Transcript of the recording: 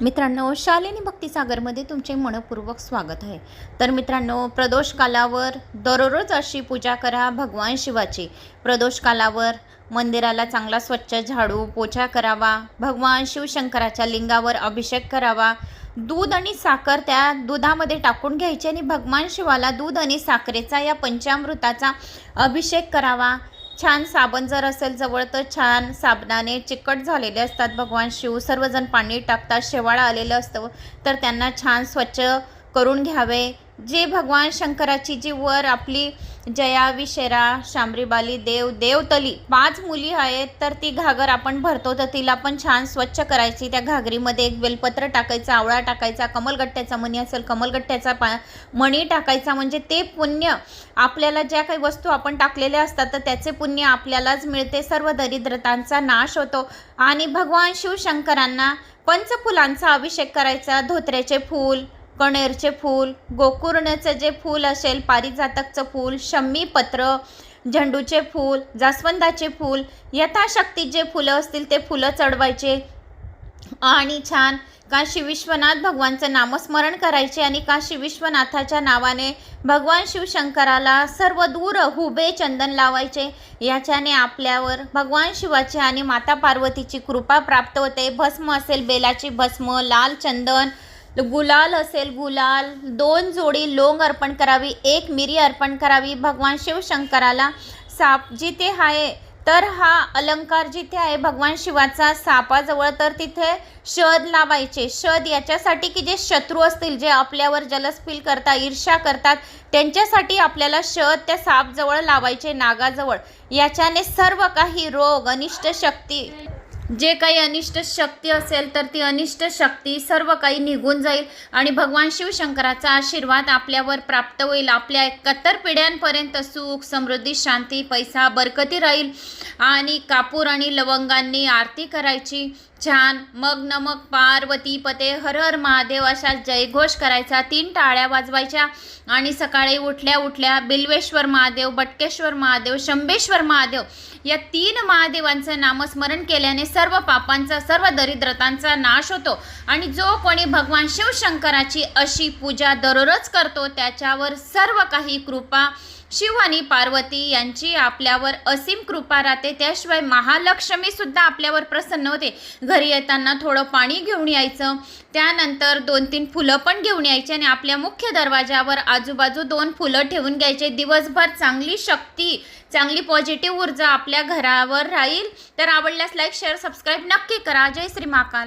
मित्रांनो, शालिनी भक्तिसागरमध्ये तुमचे मनपूर्वक स्वागत आहे। तर मित्रांनो, प्रदोष कालावर दररोज अशी पूजा करा भगवान शिवाची। प्रदोष कालावर मंदिराला चांगला स्वच्छ झाडू पोछा करावा, भगवान शिवशंकराच्या लिंगावर अभिषेक करावा, दूध आणि साखर त्या दुधामध्ये टाकून घ्यायचे आणि भगवान शिवाला दूध आणि साखरेचा या पंचामृताचा अभिषेक करावा। छान साबण जर असेल जवळ तर छान साबणाने चिकट झालेले असतात भगवान शिव, सर्वजण पाणी टाकतात, शेवाळ आलेलं असतं तर त्यांना छान स्वच्छ करून घ्यावे। जे भगवान शंकराची जी वर आपली जया विशेरा शामरीबाली देव देवतली 5 मुली आहेत तर ती घागर आपण भरतो तर तिला पण छान स्वच्छ करायची। त्या घागरीमध्ये एक बेलपत्र टाकायचं, आवळा टाकायचा, कमलगट्ट्याचा मणी असेल कमलगट्ट्याचा मणी टाकायचा, म्हणजे ते पुण्य आपल्याला ज्या काही वस्तू आपण टाकलेल्या असतात तर त्याचे पुण्य आपल्यालाच मिळते, सर्व दरिद्रतांचा नाश होतो। आणि भगवान शिवशंकरांना पंचफुलांचा अभिषेक करायचा, धोत्र्याचे फूल, कणेरचे फूल, गोकर्णाचे जे फूल असेल, पारिजातकचं फूल, शमीपत्र, झेंडूचे फूल, जास्वंदाचे फूल, यथाशक्ती जे फुलं असतील ते फुलं चढवायचे आणि छान काशी विश्वनाथ भगवानचं नामस्मरण करायचे आणि काशी विश्वनाथाच्या नावाने भगवान शिवशंकराला सर्व दूर हुबे चंदन लावायचे। याच्याने आपल्यावर भगवान शिवाची आणि माता पार्वतीची कृपा प्राप्त होते। भस्म असेल बेलाची भस्म, लाल चंदन, गुलाल असेल गुलाल, 2 जोडी लोंग अर्पण करावी, 1 मिरी अर्पण करावी। भगवान शिवशंकराला साप जिथे आहे तर हा अलंकार जिथे आहे भगवान शिवाचा सापाजवळ तर तिथे शहद लावायचे। शहद याच्यासाठी की जे शत्रू असतील, जे आपल्यावर जलस फील करतात, ईर्ष्या करतात, त्यांच्यासाठी आपल्याला शहद त्या सापजवळ लावायचे, नागाजवळ। याच्याने सर्व काही रोग, अनिष्ट शक्ती, जे काही अनिष्ट शक्ती असेल तर ती अनिष्ट शक्ती सर्व काही निघून जाईल आणि भगवान शिवशंकराचा आशीर्वाद आपल्यावर प्राप्त होईल। आपल्या 71 पिढ्यांपर्यंत सुख समृद्धी शांती पैसा बरकती राहील। आणि कापूर आणि लवंगांनी आरती करायची छान, मग नमक पार्वती पते हर हर महादेव अशा जयघोष करायचा, 3 टाळ्या वाजवायच्या आणि सकाळी उठल्या उठल्या बिल्वेश्वर महादेव, बटकेश्वर महादेव, शंभेश्वर महादेव या 3 महादेवांचं नामस्मरण केल्याने सर्व पापांचा सर्व दरिद्रतांचा नाश होतो। आणि जो कोणी भगवान शिवशंकराची अशी पूजा दररोज करतो त्याच्यावर सर्व काही कृपा शिव आणि पार्वती यांची आपल्यावर असीम कृपा राहते। त्याशिवाय महालक्ष्मी सुद्धा आपल्यावर प्रसन्न होते। घरी येताना थोडं पाणी घेऊन यायचं, त्यानंतर 2-3 फुलं पण घेऊन यायची आणि आपल्या मुख्य दरवाजावर आजूबाजू 2 फुलं ठेवून घ्यायचे। दिवसभर चांगली शक्ती, चांगली पॉझिटिव्ह ऊर्जा आपल्या घरावर राहील। तर आवडल्यास लाईक शेअर सबस्क्राईब नक्की करा। जय श्री महाकाल।